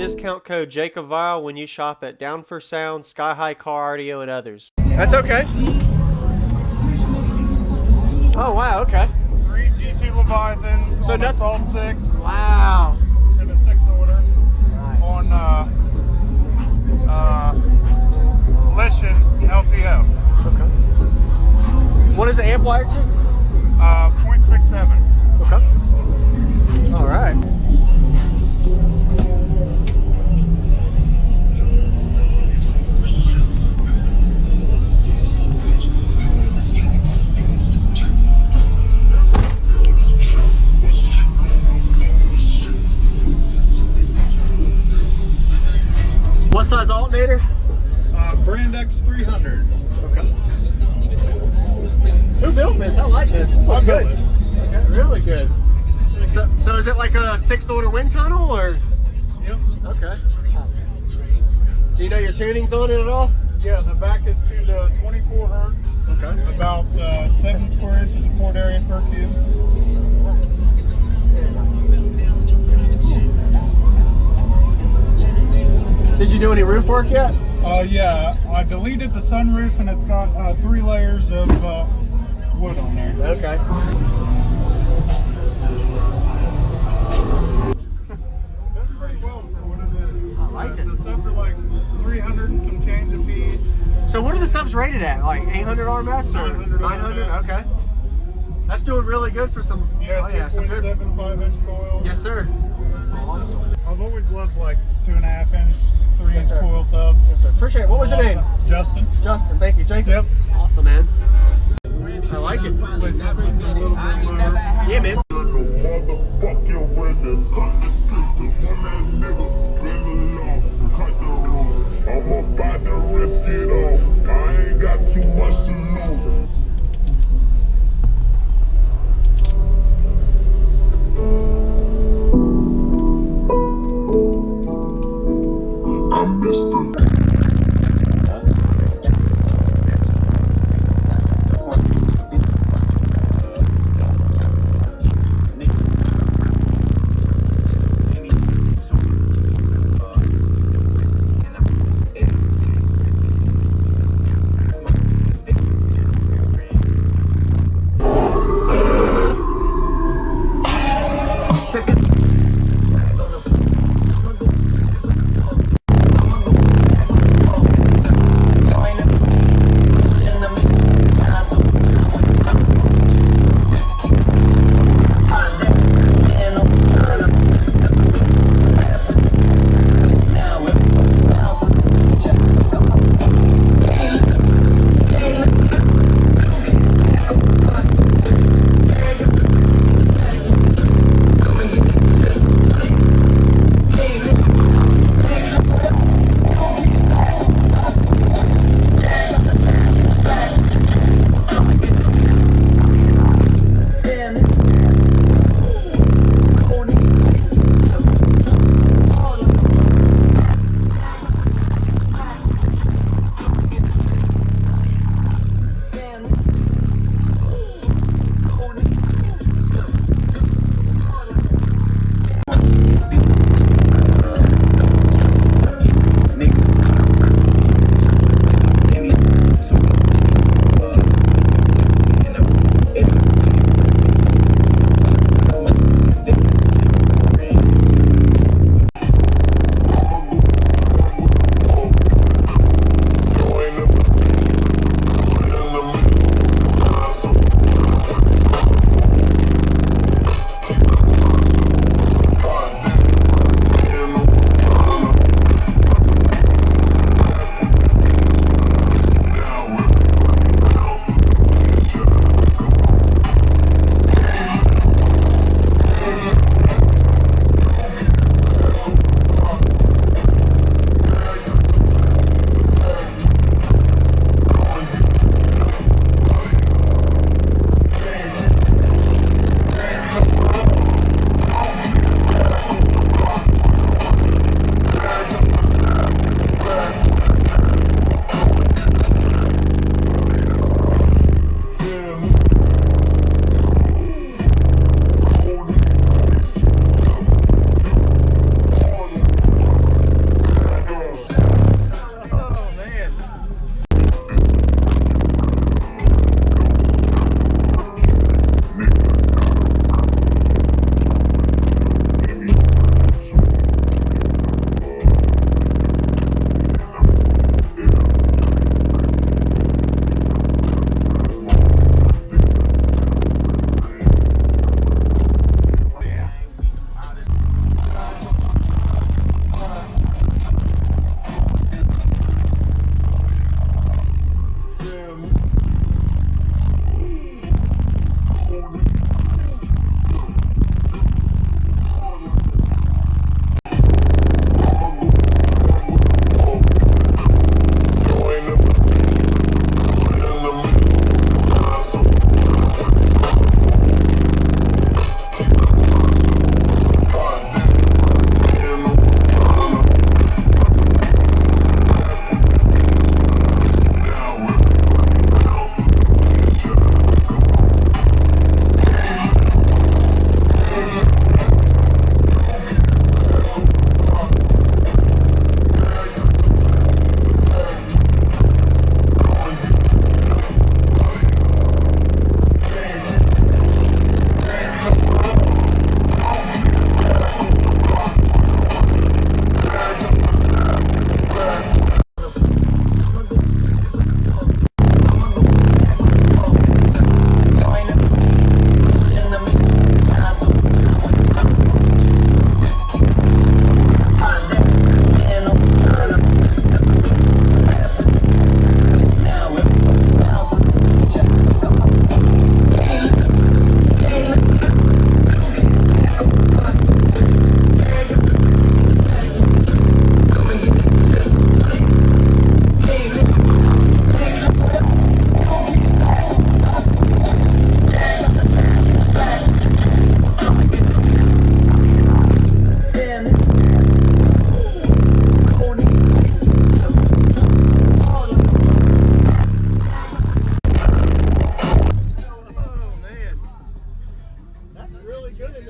discount code JACOBVILE when you shop at Down for Sound, Sky High Car Audio, and others. That's okay. Oh, wow, okay. 3 G2 Leviathans So on a Salt 6. Wow. And a 6-order. Nice. On Lishan LTO. Okay. What is the amp wire to? 0.67. Okay. All right. What size alternator? Brand X 300. Okay. Who built this? I like this. This looks good. Okay, really good. So is it like a 6th-order wind tunnel or? Yep. Okay. Do you know your tunings on it at all? Yeah, the back is to the 24 hertz. Okay. About 7 square inches of port area per cube. Did you do any roof work yet? Yeah, I deleted the sunroof and it's got 3 layers of wood on there. Okay. That's pretty well for what it is. I like it. The subs are like 300 and some change a piece. So what are the subs rated at? Like 800 RMS or 900 RMS. Okay. That's doing really good for some. Yeah, oh, yeah, some good. 2.7 5-inch coil. Yes, sir. Awesome. I've always loved like 2.5-inch, 3-inch Yes, sir. coil subs. Yes, sir. Appreciate it. What was your name? Justin. Justin. Thank you, Jacob. Yep. Awesome, man. I like it. Yeah, man. I'm about to risk it all. I ain't got too much to lose. I'm Mr.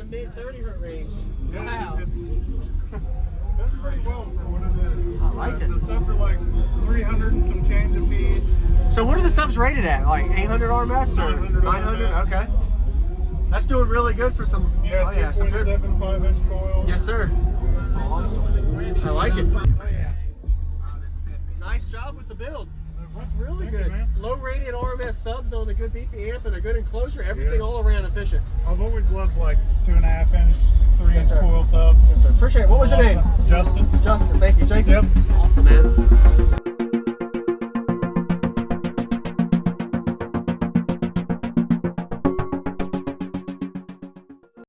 mid 30 hertz range. Yeah, Wow. That's pretty well for what it is. I like it. The subs are like 300 and some change a piece. So what are the subs rated at? Like 800 RMS or 900 900? RMS. Okay. That's doing really good for some. Yeah, Oh yeah, some good. 2.7 5-inch coil. Yes, sir. Awesome. I like it. Oh yeah. Nice job with the build. That's really Thank you, good. man. Low rated RMS subs on a good beefy amp and a good enclosure. Everything all around efficient. I've always loved like 2.5-inch, 3-inch Yes, sir. coil subs. Yes, sir. Appreciate it. What was your name? Justin. Justin. Thank you, Jacob. Yep. Awesome, man.